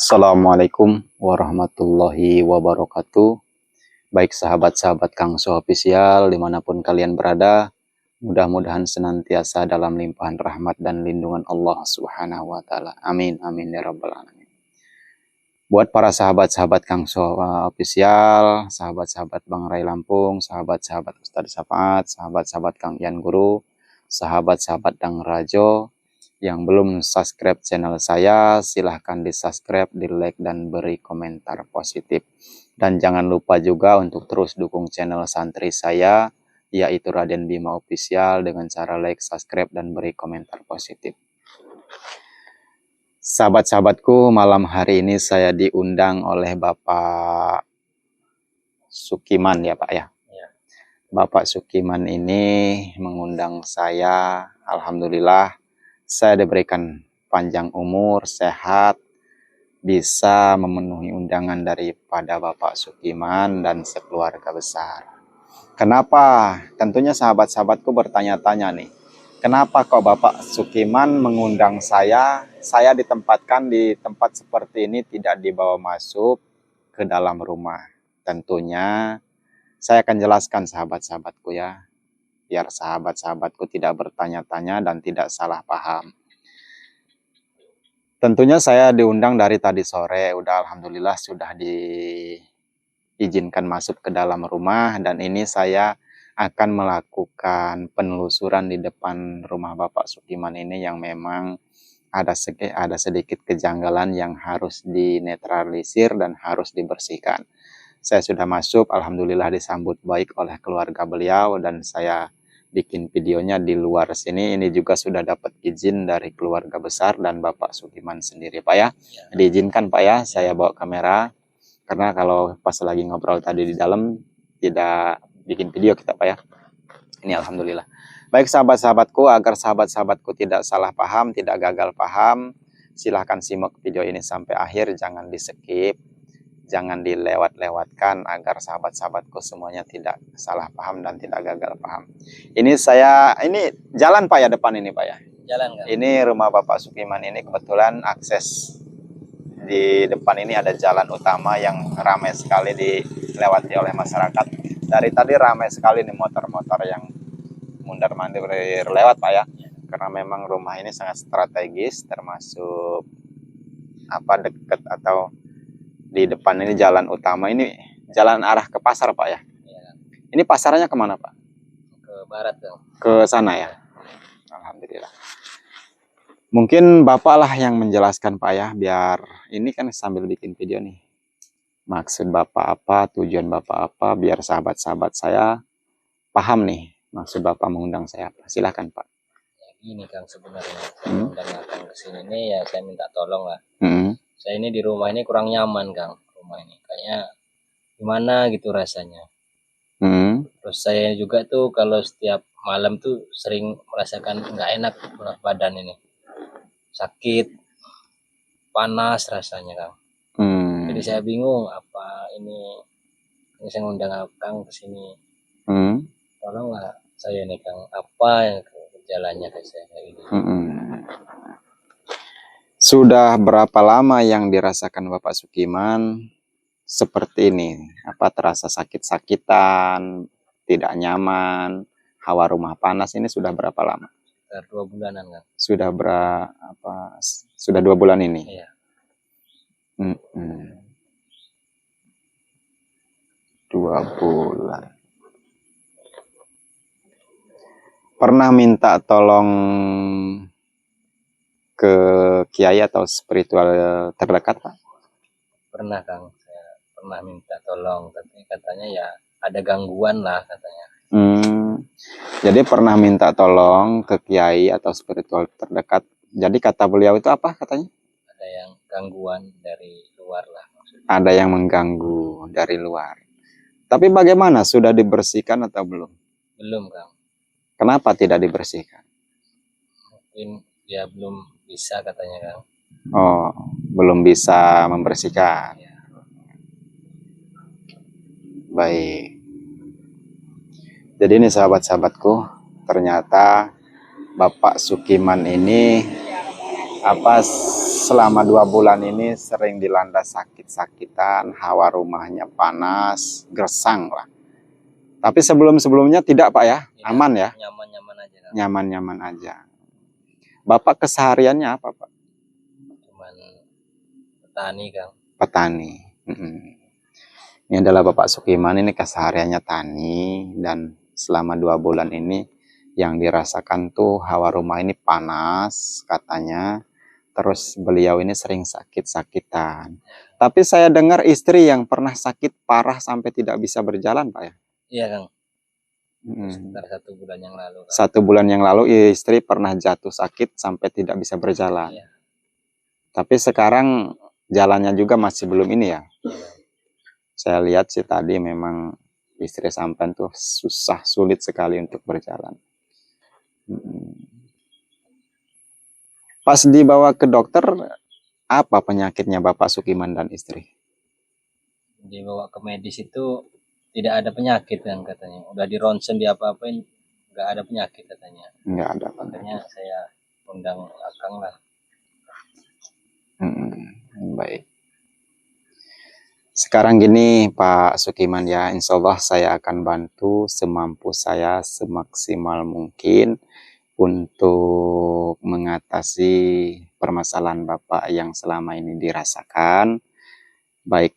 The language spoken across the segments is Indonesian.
Assalamualaikum warahmatullahi wabarakatuh. Baik sahabat-sahabat Kang So Official dimanapun kalian berada, mudah-mudahan senantiasa dalam limpahan rahmat dan lindungan Allah Subhanahu wa Ta'ala. Amin, amin ya Rabbal 'Alamin. Buat para sahabat-sahabat Kang So Official, sahabat-sahabat Bang Ray Lampung, sahabat-sahabat Ustadz Safaat, sahabat-sahabat Kang Ian Guru, sahabat-sahabat Dang Rajo, yang belum subscribe channel saya, silahkan di subscribe, di like, dan beri komentar positif. Dan jangan lupa juga untuk terus dukung channel santri saya, yaitu Raden Bima Official, dengan cara like, subscribe, dan beri komentar positif. Sahabat-sahabatku, malam hari ini saya diundang oleh Bapak Sukiman ya Pak ya. Bapak Sukiman ini mengundang saya, alhamdulillah saya diberikan panjang umur, sehat, bisa memenuhi undangan daripada Bapak Sukiman dan sekeluarga besar. Kenapa? Tentunya sahabat-sahabatku bertanya-tanya nih, kenapa kok Bapak Sukiman mengundang saya? Saya ditempatkan di tempat seperti ini tidak dibawa masuk ke dalam rumah. Tentunya saya akan jelaskan sahabat-sahabatku ya, biar sahabat-sahabatku tidak bertanya-tanya dan tidak salah paham. Tentunya saya diundang dari tadi sore, udah alhamdulillah sudah diizinkan masuk ke dalam rumah, dan ini saya akan melakukan penelusuran di depan rumah Bapak Sukiman ini yang memang ada sedikit kejanggalan yang harus dinetralisir dan harus dibersihkan. Saya sudah masuk, alhamdulillah disambut baik oleh keluarga beliau, dan saya bikin videonya di luar sini. Ini juga sudah dapat izin dari keluarga besar dan Bapak Sukiman sendiri Pak ya. Diizinkan Pak ya, saya bawa kamera, karena kalau pas lagi ngobrol tadi di dalam tidak bikin video kita Pak ya. Ini alhamdulillah. Baik sahabat-sahabatku, agar sahabat-sahabatku tidak salah paham, tidak gagal paham, silahkan simak video ini sampai akhir, jangan di skip, jangan dilewat-lewatkan agar sahabat-sahabatku semuanya tidak salah paham dan tidak gagal paham. Ini jalan Pak ya, depan ini Pak ya. Jalan kan? Ini rumah Bapak Sukiman ini kebetulan akses di depan ini ada jalan utama yang ramai sekali dilewati oleh masyarakat. Dari tadi ramai sekali nih motor-motor yang mundar-mandir lewat Pak ya. Karena memang rumah ini sangat strategis, termasuk dekat atau di depan ini jalan utama, ini jalan arah ke pasar Pak ya. Ini pasarnya kemana Pak? Ke barat dong. Ke sana ya. Alhamdulillah. Mungkin Bapak lah yang menjelaskan Pak ya, biar ini kan sambil bikin video nih. Maksud Bapak apa, tujuan Bapak apa, biar sahabat-sahabat saya paham nih maksud Bapak mengundang saya apa. Silakan Pak. Ya, gini Kang, sebenarnya saya undang Kang ke sini nih ya, saya minta tolong lah. Saya ini di rumah ini kurang nyaman Kang, rumah ini kayaknya gimana gitu rasanya. Terus saya juga tuh kalau setiap malam tuh sering merasakan nggak enak badan ini, sakit, panas rasanya Kang. Jadi saya bingung apa ini saya ngundang Kang ke sini. Tolonglah saya nih Kang, apa yang jalannya ke saya ini. Sudah berapa lama yang dirasakan Bapak Sukiman seperti ini? Apa terasa sakit-sakitan, tidak nyaman, hawa rumah panas, ini sudah berapa lama? Sekitar 2 bulanan Kang. Sudah 2 bulan ini? Iya. 2 bulan. Pernah minta tolong ke kiai atau spiritual terdekat Pak? Pernah Kang, saya pernah minta tolong, tapi katanya ya ada gangguan lah katanya. Jadi pernah minta tolong ke kiai atau spiritual terdekat. Jadi kata beliau itu apa katanya? Ada yang gangguan dari luar lah maksudnya. Ada yang mengganggu dari luar. Tapi bagaimana, sudah dibersihkan atau belum? Belum Kang. Kenapa tidak dibersihkan? Mungkin dia belum bisa katanya Kang. Oh, belum bisa membersihkan. Ya. Baik. Jadi ini sahabat-sahabatku, ternyata Bapak Sukiman ini selama 2 bulan ini sering dilanda sakit-sakitan, hawa rumahnya panas, gersang lah. Tapi sebelum-sebelumnya tidak Pak ya? Aman ya? Nyaman-nyaman aja. Nyaman-nyaman aja. Bapak kesehariannya apa Pak? Cuman petani Kang. Petani. Ini adalah Bapak Sukiman, ini kesehariannya tani, dan selama 2 bulan ini yang dirasakan tuh hawa rumah ini panas katanya. Terus beliau ini sering sakit-sakitan. Tapi saya dengar istri yang pernah sakit parah sampai tidak bisa berjalan Pak ya? Iya Kang. Sekitar 1 bulan yang lalu Kang. 1 bulan yang lalu istri pernah jatuh sakit sampai tidak bisa berjalan. Iya. Tapi sekarang jalannya juga masih belum ini ya. Saya lihat sih tadi memang istri sampean tuh sulit sekali untuk berjalan. Pas dibawa ke dokter, apa penyakitnya Bapak Sukiman dan istri? Dibawa ke medis itu tidak ada penyakit kan katanya. Udah di ronsen, di apa-apain, nggak ada penyakit katanya. Nggak ada. Makanya saya undang Akang lah. Baik. Sekarang gini Pak Sukiman ya, insya Allah saya akan bantu semampu saya, semaksimal mungkin untuk mengatasi permasalahan Bapak yang selama ini dirasakan, baik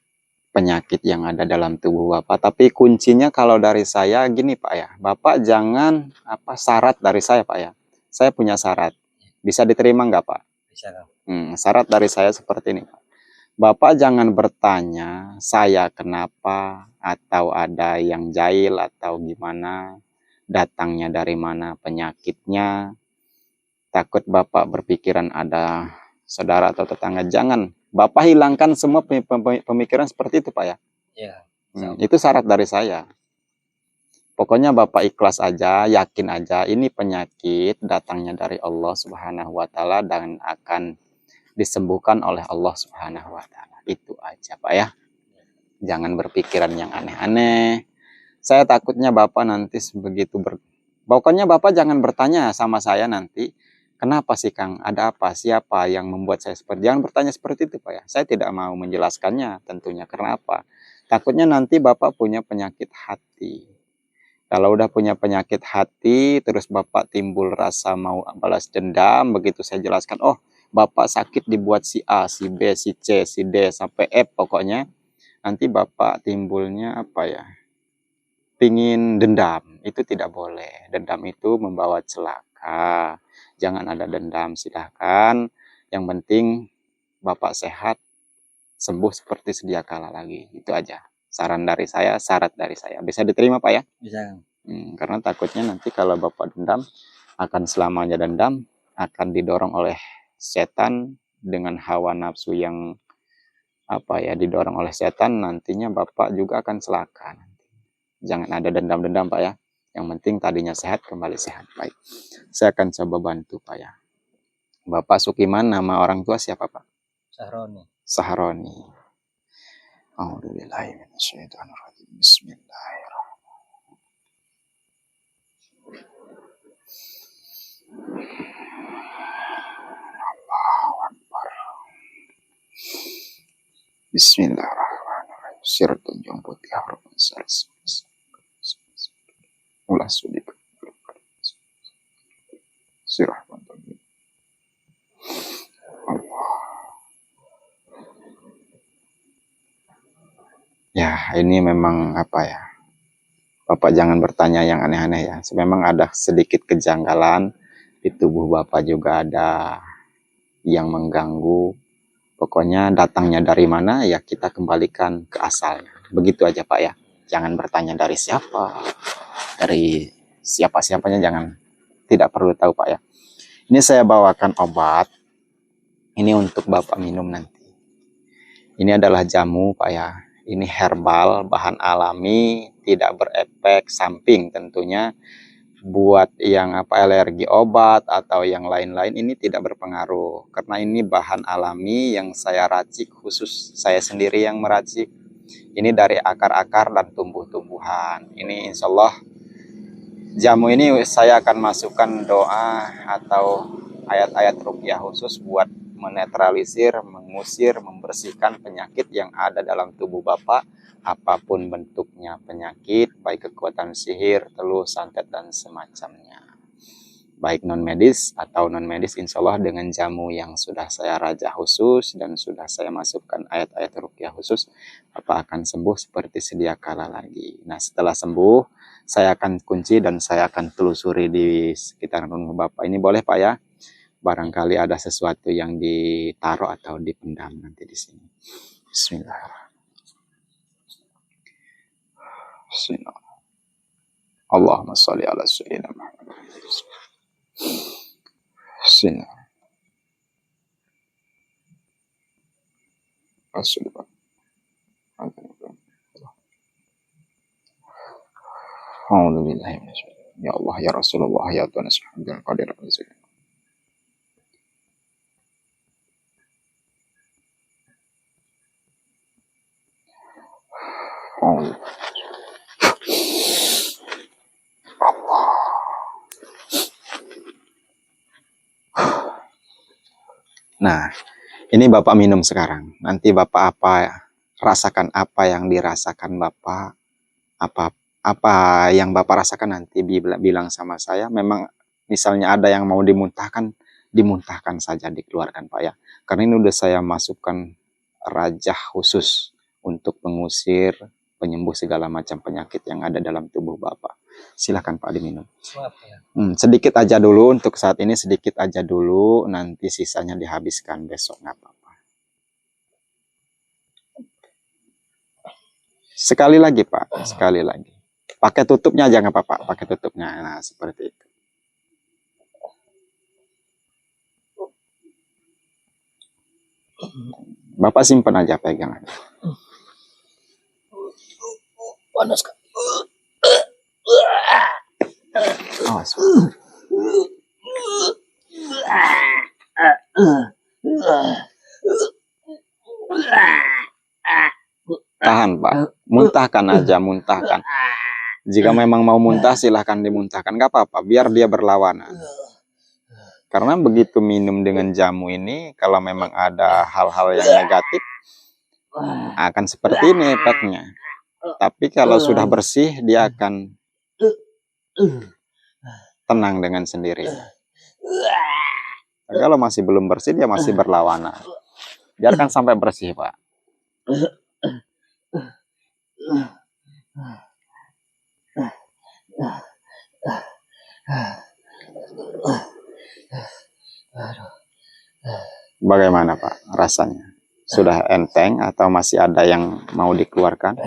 penyakit yang ada dalam tubuh Bapak. Tapi kuncinya kalau dari saya gini Pak ya, Bapak jangan syarat dari saya Pak ya. Saya punya syarat, bisa diterima nggak Pak? Bisa Kang. Syarat dari saya seperti ini Pak. Bapak jangan bertanya saya kenapa, atau ada yang jahil atau gimana, datangnya dari mana penyakitnya. Takut Bapak berpikiran ada saudara atau tetangga. Jangan. Bapak hilangkan semua pemikiran seperti itu Pak ya. Iya. Itu syarat dari saya. Pokoknya Bapak ikhlas aja, yakin aja ini penyakit datangnya dari Allah Subhanahu wa Ta'ala dan akan disembuhkan oleh Allah Subhanahu wa Ta'ala. Itu aja Pak ya. Jangan berpikiran yang aneh-aneh. Saya takutnya Bapak nanti begitu pokoknya Bapak jangan bertanya sama saya nanti, kenapa sih Kang? Ada apa? Siapa yang membuat saya seperti? Jangan bertanya seperti itu Pak ya. Saya tidak mau menjelaskannya tentunya. Karena apa? Takutnya nanti Bapak punya penyakit hati. Kalau udah punya penyakit hati, terus Bapak timbul rasa mau balas dendam, begitu saya jelaskan, oh Bapak sakit dibuat si A, si B, si C, si D, sampai F pokoknya. Nanti Bapak timbulnya pingin dendam. Itu tidak boleh. Dendam itu membawa celaka. Jangan ada dendam, silahkan. Yang penting Bapak sehat, sembuh seperti sedia kala lagi. Itu aja. Saran dari saya, syarat dari saya. Bisa diterima Pak ya? Bisa. Karena takutnya nanti kalau Bapak dendam, akan selamanya dendam, akan didorong oleh setan dengan hawa nafsu yang didorong oleh setan, nantinya Bapak juga akan celaka. Jangan ada dendam-dendam Pak ya. Yang penting tadinya sehat, kembali sehat. Baik. Saya akan coba bantu Pak ya. Bapak Sukiman, nama orang tua siapa Pak? Sahroni. Sahroni. A'udzubillahiminasyaitonirrajim. Bismillahirrahmanirrahim. Allahu Akbar. Bismillahirrahmanirrahim. Sirtun jemput ya Rabban salis. Ulah sudi. Sirah bantu. Allah. Ya, ini memang Bapak jangan bertanya yang aneh-aneh ya. Memang ada sedikit kejanggalan di tubuh Bapak, juga ada yang mengganggu. Pokoknya datangnya dari mana ya kita kembalikan ke asalnya. Begitu aja Pak ya. Jangan bertanya dari siapa. Dari siapa-siapanya jangan. Tidak perlu tahu Pak ya. Ini saya bawakan obat. Ini untuk Bapak minum nanti. Ini adalah jamu Pak ya. Ini herbal, bahan alami, tidak berefek samping tentunya. Buat yang alergi obat atau yang lain-lain ini tidak berpengaruh. Karena ini bahan alami yang saya racik, khusus saya sendiri yang meracik. Ini dari akar-akar dan tumbuh-tumbuhan. Ini insya Allah jamu ini saya akan masukkan doa atau ayat-ayat ruqyah khusus buat menetralisir, mengusir, membersihkan penyakit yang ada dalam tubuh Bapak, apapun bentuknya penyakit, baik kekuatan sihir, teluh, santet, dan semacamnya. Baik non-medis atau non-medis, insya Allah dengan jamu yang sudah saya rajah khusus dan sudah saya masukkan ayat-ayat ruqyah khusus, Bapak akan sembuh seperti sedia kala lagi. Nah, setelah sembuh, saya akan kunci dan saya akan telusuri di sekitar rumah Bapak ini. Boleh Pak ya? Barangkali ada sesuatu yang ditaruh atau dipendam nanti di sini. Bismillah. Allahumma sholli ala sayyidina Muhammad. Bismillah. Rasulullah. Alhamdulillah. Ya Allah, ya Rasulullah, ya Tuhan, Subhanallah, Qadir, Allah. Nah, ini Bapak minum sekarang. Nanti Bapak rasakan apa yang dirasakan Bapak, apa yang Bapak rasakan nanti bilang sama saya. Memang misalnya ada yang mau dimuntahkan saja, dikeluarkan Pak ya. Karena ini udah saya masukkan rajah khusus untuk mengusir, penyembuh segala macam penyakit yang ada dalam tubuh Bapak. Silahkan Pak diminum. Sedikit aja dulu, untuk saat ini sedikit aja dulu, nanti sisanya dihabiskan besok, nggak apa-apa. Sekali lagi Pak, sekali lagi. Pakai tutupnya aja nggak apa-apa, pakai tutupnya. Nah, seperti itu. Bapak simpan aja, pegang aja. Panas Kak. Awas. Tahan Pak, muntahkan aja, muntahkan. Jika memang mau muntah silahkan dimuntahkan, nggak apa-apa, biar dia berlawanan. Karena begitu minum dengan jamu ini, kalau memang ada hal-hal yang negatif, akan seperti ini efeknya. Tapi kalau sudah bersih, dia akan tenang dengan sendirinya. Kalau masih belum bersih, dia masih berlawanan. Biarkan sampai bersih Pak. Bagaimana Pak rasanya? Sudah enteng atau masih ada yang mau dikeluarkan?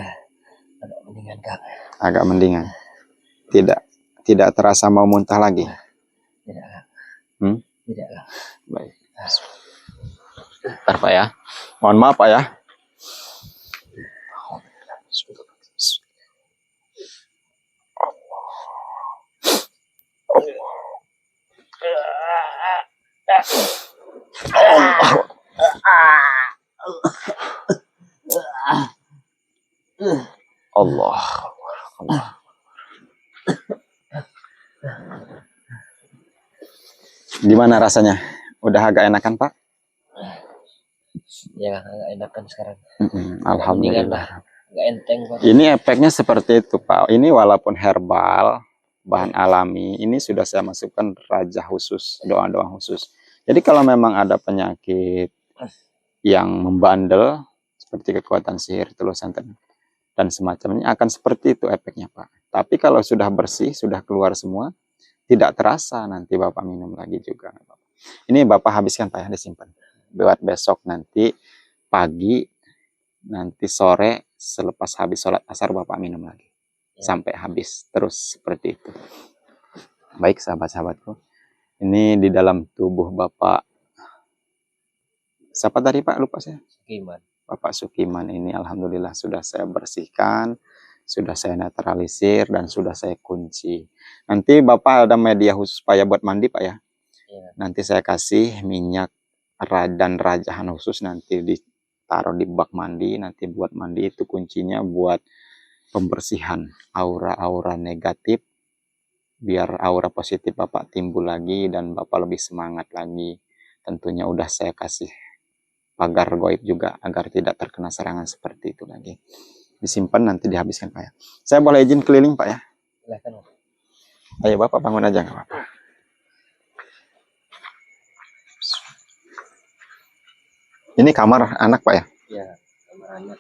Agak mendingan Kak. Agak mendingan. Tidak terasa mau muntah lagi? Tidak Kak. Tidak Kak. Baik. Bentar Pak ya. Mohon maaf Pak ya. Allah. Gimana rasanya? Udah agak enakan Pak? Ya agak enakan sekarang. Alhamdulillah. Agak enteng Pak. Ini efeknya seperti itu Pak. Ini walaupun herbal, bahan alami, ini sudah saya masukkan rajah khusus, doa-doa khusus. Jadi kalau memang ada penyakit yang membandel, seperti kekuatan sihir, teluh, santet, dan semacamnya, akan seperti itu efeknya Pak. Tapi kalau sudah bersih, sudah keluar semua, tidak terasa, nanti Bapak minum lagi juga. Ini Bapak habiskan Pak ya, disimpan. Buat besok nanti pagi, nanti sore, selepas habis sholat asar Bapak minum lagi. Sampai habis, terus seperti itu. Baik sahabat-sahabatku, ini di dalam tubuh Bapak, siapa tadi Pak? Lupa saya. Sukiman. Bapak Sukiman ini alhamdulillah sudah saya bersihkan, sudah saya netralisir, dan sudah saya kunci. Nanti Bapak ada media khusus Pak ya buat mandi Pak ya? Nanti saya kasih minyak dan rajahan khusus, nanti ditaruh di bak mandi, nanti buat mandi. Itu kuncinya buat pembersihan aura-aura negatif, biar aura positif Bapak timbul lagi dan Bapak lebih semangat lagi. tentunya udah saya kasih pagar goib juga agar tidak terkena serangan seperti itu lagi. Disimpan nanti dihabiskan Pak ya. Saya boleh izin keliling Pak ya? Silahkan. Ayo Bapak bangun aja nggak apa-apa. Ini kamar anak Pak ya? Iya, kamar anak.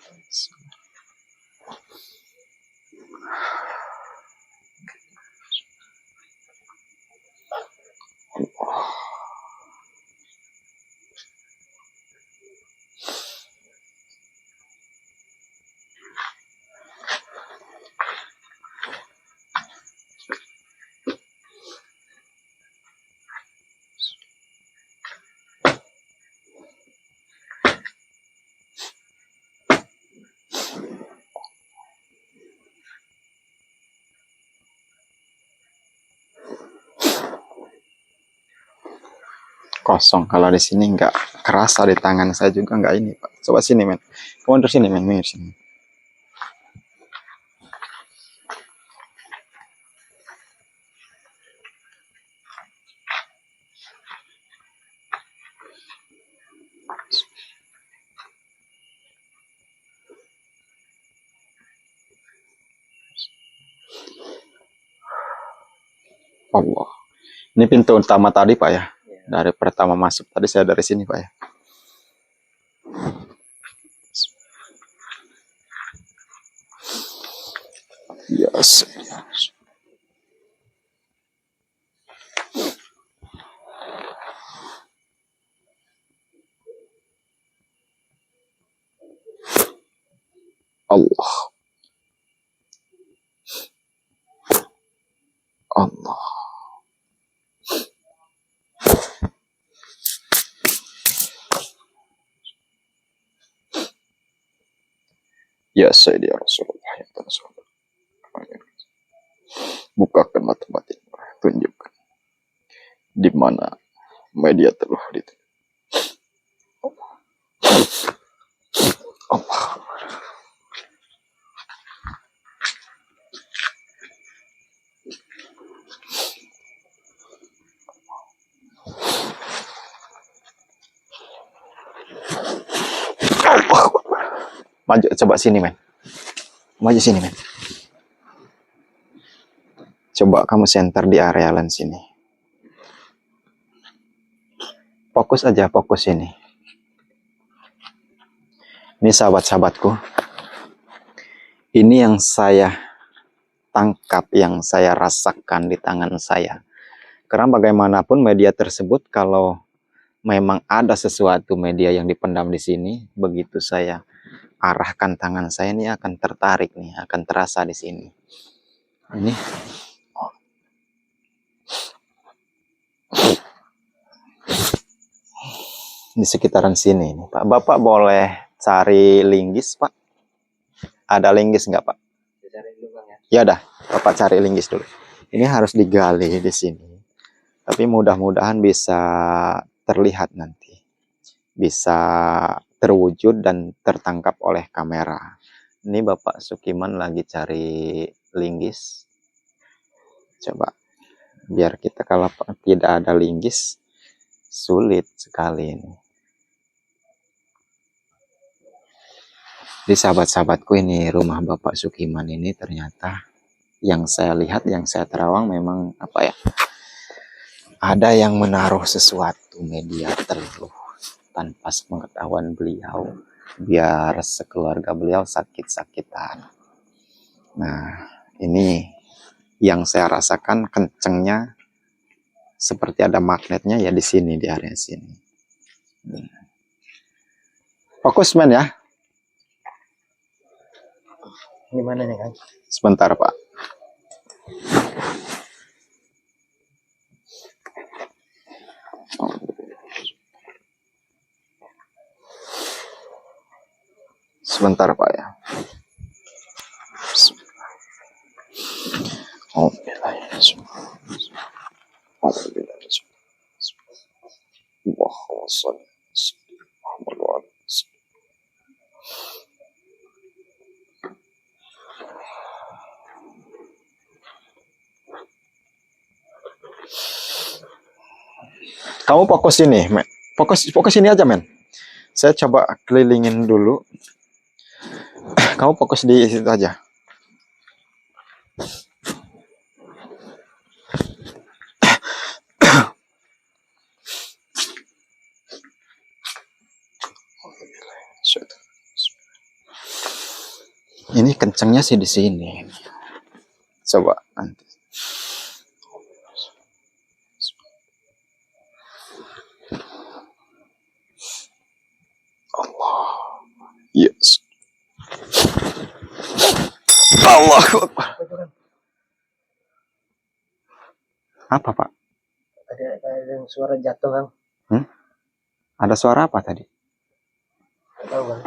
Kosong. Kalau di sini nggak kerasa, di tangan saya juga nggak ini Pak. Coba sini men. Kamu mundur sini men, mundur sini. Allah. Ini pintu utama tadi Pak ya. Dari pertama masuk tadi saya dari sini Pak ya. Yes. Allah. Allah. Ya Sayyidi Rasulullah ya Rasulullah. Bukakan mata batin, tunjukkan di mana media telah dituju. Allah. Allah. Maju, coba sini men. Maju sini men. Coba kamu center di area lens sini. Fokus aja, fokus ini. Ini sahabat-sahabatku. Ini yang saya tangkap, yang saya rasakan di tangan saya. Karena bagaimanapun media tersebut, kalau memang ada sesuatu media yang dipendam di sini, begitu saya arahkan tangan saya ini akan tertarik nih, akan terasa di sini. Ini di sekitaran sini nih, Pak. Bapak boleh cari linggis, Pak? Ada linggis nggak, Pak? Cari dulu Bang ya. Ya udah, Bapak cari linggis dulu. Ini harus digali di sini. Tapi mudah-mudahan bisa terlihat nanti. Bisa terwujud dan tertangkap oleh kamera. Ini Bapak Sukiman lagi cari linggis. Coba biar kita, kalau tidak ada linggis sulit sekali ini. Jadi sahabat-sahabatku, ini rumah Bapak Sukiman ini ternyata yang saya lihat, yang saya terawang memang apa ya, ada yang menaruh sesuatu media teluh tanpa sepengetahuan beliau, biar sekeluarga beliau sakit-sakitan. Nah, ini yang saya rasakan kencengnya seperti ada magnetnya ya di sini, di area sini. Fokus men ya. Gimana nih Kang? Sebentar Pak. Sebentar Pak ya. Kamu fokus ini, Fokus ini aja, men. Saya coba kelilingin dulu. Kamu fokus di situ aja. Ini kencengnya sih di sini. Coba nanti. Allah. Yes. Allah. Apa, Pak? Ada suara jatuh, Bang. Ada suara apa tadi? Nggak tahu, Bang.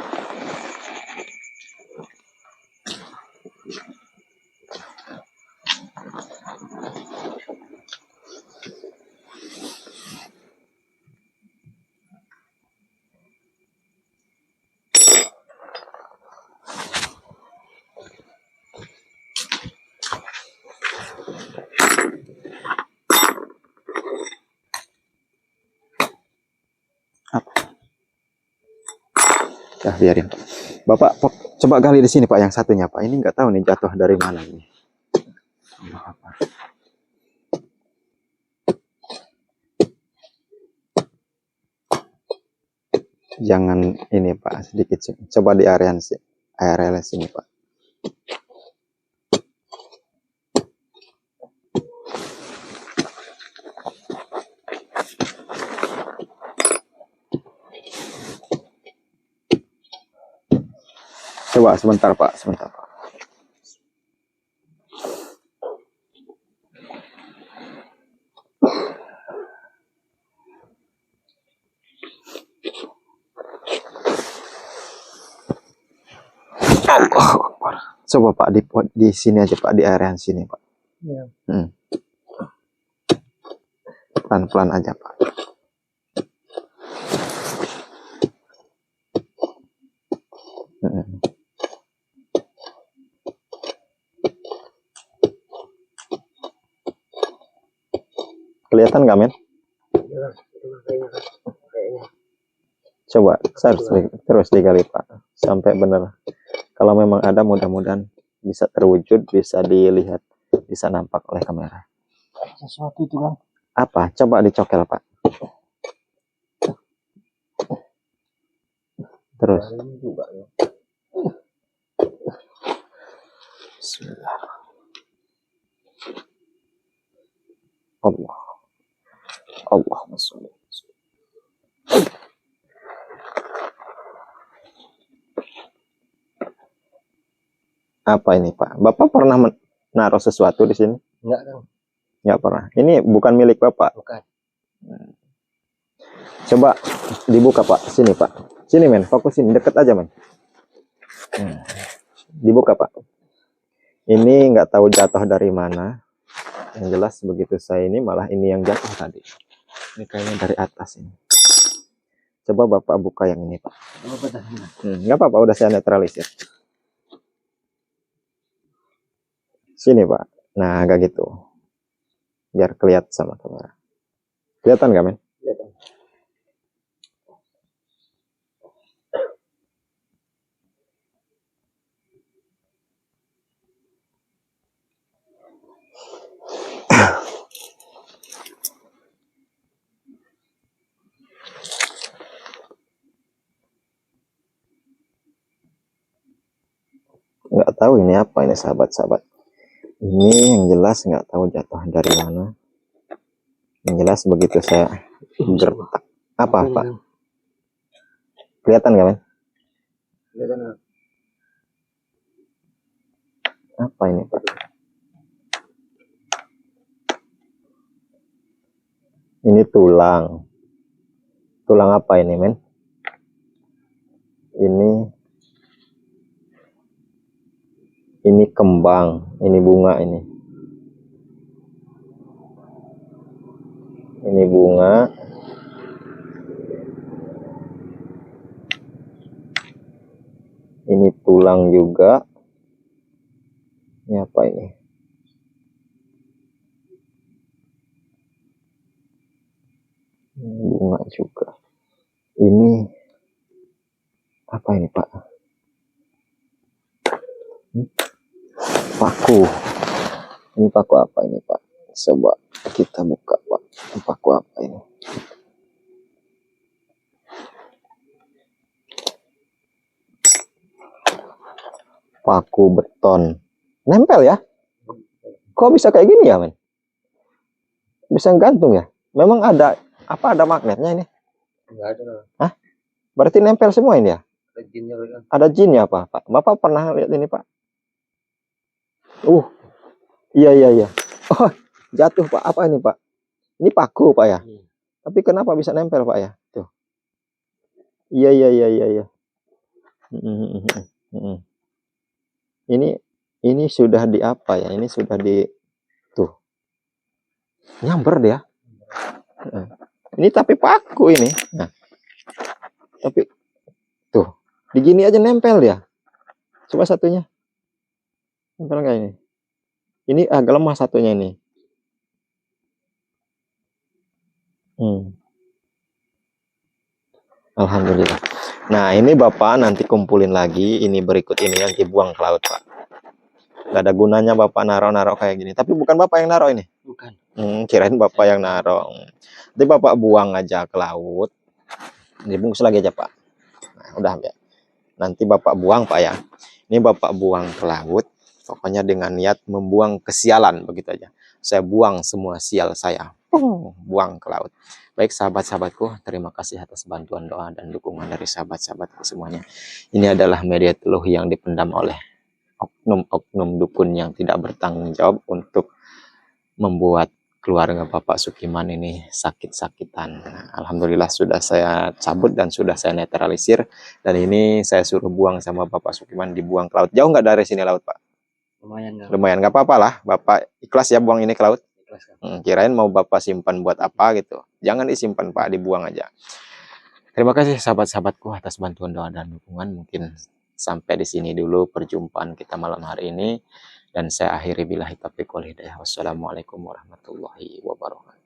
Apa? Ya, biarin. Bapak coba gali di sini, Pak, yang satunya, Pak. Ini nggak tahu nih jatuh dari mana ini. Apa? Jangan ini, Pak, sedikit sih. Coba di area sini, Pak. Coba sebentar, Pak, sebentar, Pak. Allah Akbar. Coba, Pak, di sini aja, Pak, di area sini, Pak. Ya. Pelan-pelan aja, Pak. Kelihatan nggak, men? Coba terus digali, Pak, sampai benar. Kalau memang ada, mudah-mudahan bisa terwujud, bisa dilihat, bisa nampak oleh kamera. Sesuatu itu, Bang. Apa? Coba dicokel, Pak. Terus. Bismillah. Allah. Allahumma sholli. Apa ini, Pak? Bapak pernah menaruh sesuatu di sini? Enggak, Kang. Enggak pernah. Ini bukan milik Bapak. Bukan. Coba dibuka, Pak. Sini, Pak. Sini, men. Fokusin. Deket aja, men. Dibuka, Pak. Ini nggak tahu jatuh dari mana. Yang jelas begitu saya ini malah ini yang jatuh tadi. Ini kayaknya dari atas ini. Coba Bapak buka yang ini, Pak. Nggak apa-apa, udah saya netralisir. Sini, Pak. Nah, agak gitu. Biar kelihatan sama kamera. Kelihatan nggak, men? Kelihatan. Nggak tahu ini apa ini, sahabat-sahabat. Ini yang jelas nggak tahu jatuh dari mana. Yang jelas begitu saya gertak. Apa, Pak? Kelihatan nggak, men? Kelihatan. Apa ini, Pak? Ini tulang. Tulang apa ini, men? Ini kembang, ini bunga ini. Ini bunga. Ini tulang juga. Ini apa ini? Ini bunga juga. Ini apa ini Pak? Paku. Ini paku apa ini Pak? Coba kita buka Pak. Paku apa ini? Paku beton. Nempel ya? Kok bisa kayak gini ya, men? Bisa gantung ya? Memang ada apa, ada magnetnya ini? Enggak ada. Hah? Berarti nempel semua ini ya? Ada jinnya kan? Ada jinnya apa, Pak? Bapak pernah lihat ini, Pak? Iya. Oh, jatuh, Pak. Apa ini, Pak? Ini paku, Pak ya? Tapi kenapa bisa nempel, Pak ya? Tuh. Iya. Ini sudah di apa ya? Ini sudah di tuh. Nyamber dia. Ini tapi paku ini. Nah. Tapi tuh, digini aja nempel dia. Coba satunya. Nempel kayak ini. Ini agak lemah satunya ini. Alhamdulillah. Nah, ini Bapak nanti kumpulin lagi. Ini berikut ini yang dibuang ke laut, Pak. Gak ada gunanya Bapak naruh-naruh kayak gini. Tapi bukan Bapak yang naruh ini. Bukan. Kirain Bapak yang naruh. Nanti Bapak buang aja ke laut. Dibungkus lagi aja, Pak. Nah, udah ya. Nanti Bapak buang, Pak ya. Ini Bapak buang ke laut. Pokoknya dengan niat membuang kesialan, begitu aja. Saya buang semua sial saya. Buang ke laut. Baik sahabat-sahabatku, terima kasih atas bantuan doa dan dukungan dari sahabat-sahabatku semuanya. Ini adalah media teluh yang dipendam oleh oknum-oknum dukun yang tidak bertanggung jawab untuk membuat keluarga Bapak Sukiman ini sakit-sakitan. Nah, alhamdulillah sudah saya cabut dan sudah saya netralisir. Dan ini saya suruh buang sama Bapak Sukiman, dibuang ke laut. Jauh nggak dari sini laut, Pak? Lumayan, nggak apa-apa lah. Bapak ikhlas ya buang ini ke laut? Kirain mau Bapak simpan buat apa gitu. Jangan disimpan, Pak, dibuang aja. Terima kasih sahabat-sahabatku atas bantuan doa dan dukungan. Mungkin sampai di sini dulu perjumpaan kita malam hari ini. Dan saya akhiri billahi taufiq wal hidayah. Wassalamualaikum warahmatullahi wabarakatuh.